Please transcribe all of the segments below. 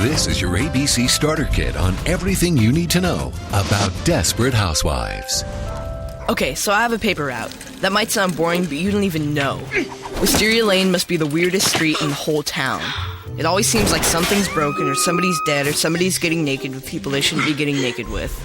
This is your ABC Starter Kit on everything you need to know about Desperate Housewives. Okay, so I have a paper route. That might sound boring, but you don't even know. Wisteria Lane must be the weirdest street in the whole town. It always seems like something's broken, or somebody's dead, or somebody's getting naked with people they shouldn't be getting naked with.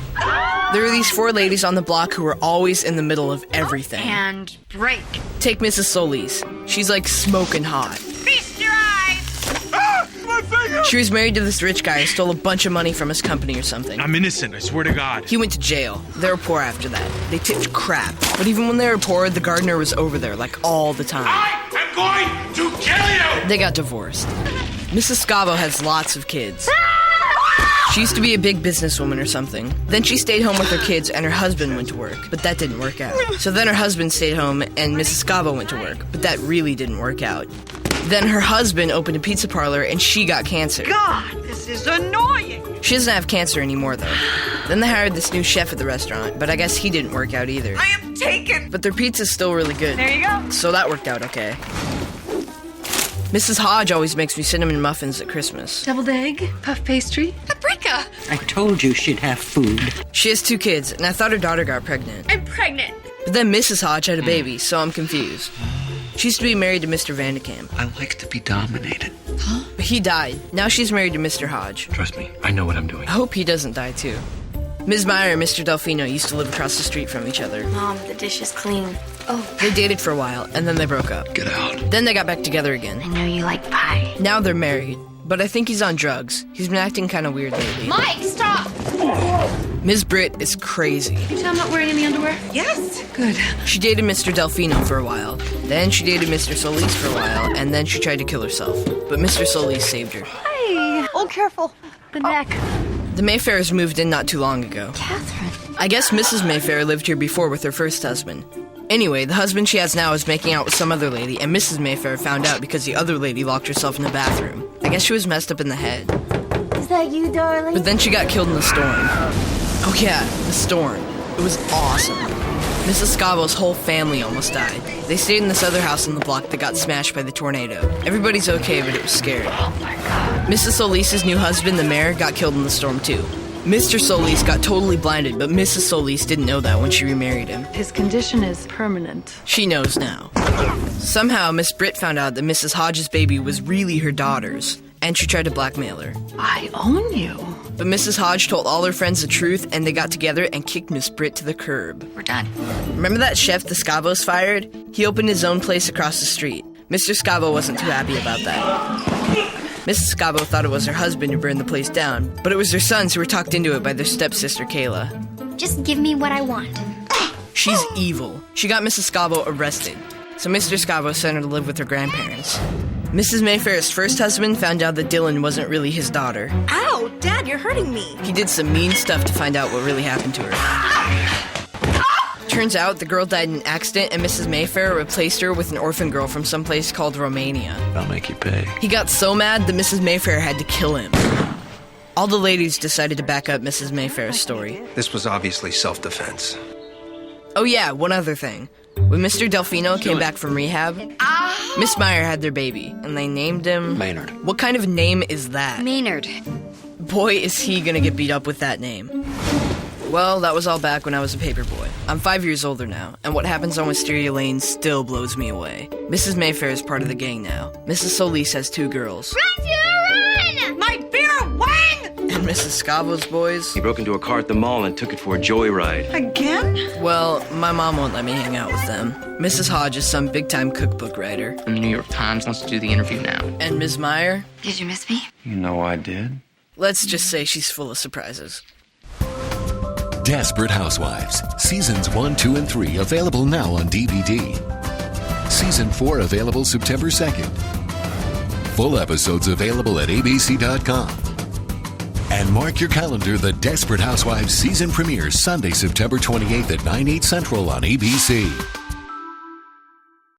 There are these 4 ladies on the block who are always in the middle of everything. And break. Take Mrs. Solis. She's like smoking hot. Feast your eyes! Ah, my finger! She was married to this rich guy who stole a bunch of money from his company or something. I'm innocent, I swear to God. He went to jail. They were poor after that. They tipped crap. But even when they were poor, the gardener was over there, like, all the time. I am going to kill you! They got divorced. Mrs. Scavo has lots of kids. She used to be a big businesswoman or something. Then she stayed home with her kids and her husband went to work, but that didn't work out. So then her husband stayed home and Mrs. Scavo went to work, but that really didn't work out. Then her husband opened a pizza parlor and she got cancer. God, this is annoying! She doesn't have cancer anymore, though. Then they hired this new chef at the restaurant, but I guess he didn't work out either. I am taken! But their pizza's still really good. There you go. So that worked out okay. Mrs. Hodge always makes me cinnamon muffins at Christmas. Deviled egg, puff pastry. Paprika! I told you she'd have food. She has 2 kids, and I thought her daughter got pregnant. I'm pregnant! But then Mrs. Hodge had a baby, so I'm confused. She used to be married to Mr. Vandekamp. I like to be dominated. But he died. Now she's married to Mr. Hodge. Trust me, I know what I'm doing. I hope he doesn't die, too. Ms. Meyer and Mr. Delfino used to live across the street from each other. Mom, the dish is clean. Oh, They dated for a while, and then they broke up. Get out. Then they got back together again. I know you like pie. Now they're married, but I think he's on drugs. He's been acting kind of weird lately. Mike, stop! Ms. Britt is crazy. You tell I'm not wearing any underwear? Yes! Good. She dated Mr. Delfino for a while. Then she dated Mr. Solis for a while, and then she tried to kill herself. But Mr. Solis saved her. Hey! Oh, careful. The neck. The Mayfairs moved in not too long ago. Catherine. I guess Mrs. Mayfair lived here before with her first husband. Anyway, the husband she has now is making out with some other lady, and Mrs. Mayfair found out because the other lady locked herself in the bathroom. I guess she was messed up in the head. Is that you, darling? But then she got killed in the storm. Oh yeah, the storm. It was awesome. Mrs. Scavo's whole family almost died. They stayed in this other house in the block that got smashed by the tornado. Everybody's okay, but it was scary. Mrs. Solis's new husband, the mayor, got killed in the storm too. Mr. Solis got totally blinded, but Mrs. Solis didn't know that when she remarried him. His condition is permanent. She knows now. Somehow, Miss Britt found out that Mrs. Hodge's baby was really her daughter's, and she tried to blackmail her. I own you. But Mrs. Hodge told all her friends the truth, and they got together and kicked Miss Britt to the curb. We're done. Remember that chef the Scavos fired? He opened his own place across the street. Mr. Scavo wasn't too happy about that. Mrs. Scavo thought it was her husband who burned the place down, but it was their sons who were talked into it by their stepsister, Kayla. Just give me what I want. She's evil. She got Mrs. Scavo arrested, so Mr. Scavo sent her to live with her grandparents. Mrs. Mayfair's first husband found out that Dylan wasn't really his daughter. Ow! Dad, you're hurting me. He did some mean stuff to find out what really happened to her. Turns out the girl died in an accident and Mrs. Mayfair replaced her with an orphan girl from some place called Romania. I'll make you pay. He got so mad that Mrs. Mayfair had to kill him. All the ladies decided to back up Mrs. Mayfair's story. This was obviously self-defense. Oh yeah, one other thing. When Mr. Delfino came back from rehab, Miss Meyer had their baby, and they named him... Maynard. What kind of name is that? Maynard. Boy, is he gonna get beat up with that name. Well, that was all back when I was a paper boy. I'm 5 years older now, and what happens on Wisteria Lane still blows me away. Mrs. Mayfair is part of the gang now. Mrs. Solis has 2 girls. Run, Judah, run! My beer wang! And Mrs. Scavo's boys? He broke into a car at the mall and took it for a joyride. Again? Well, my mom won't let me hang out with them. Mrs. Hodge is some big-time cookbook writer. And the New York Times wants to do the interview now. And Ms. Meyer? Did you miss me? You know I did. Let's just say she's full of surprises. Desperate Housewives, Seasons 1, 2, and 3 available now on DVD. Season 4 available September 2nd. Full episodes available at abc.com. And mark your calendar, the Desperate Housewives season premiere Sunday, September 28th at 9/8 Central on ABC.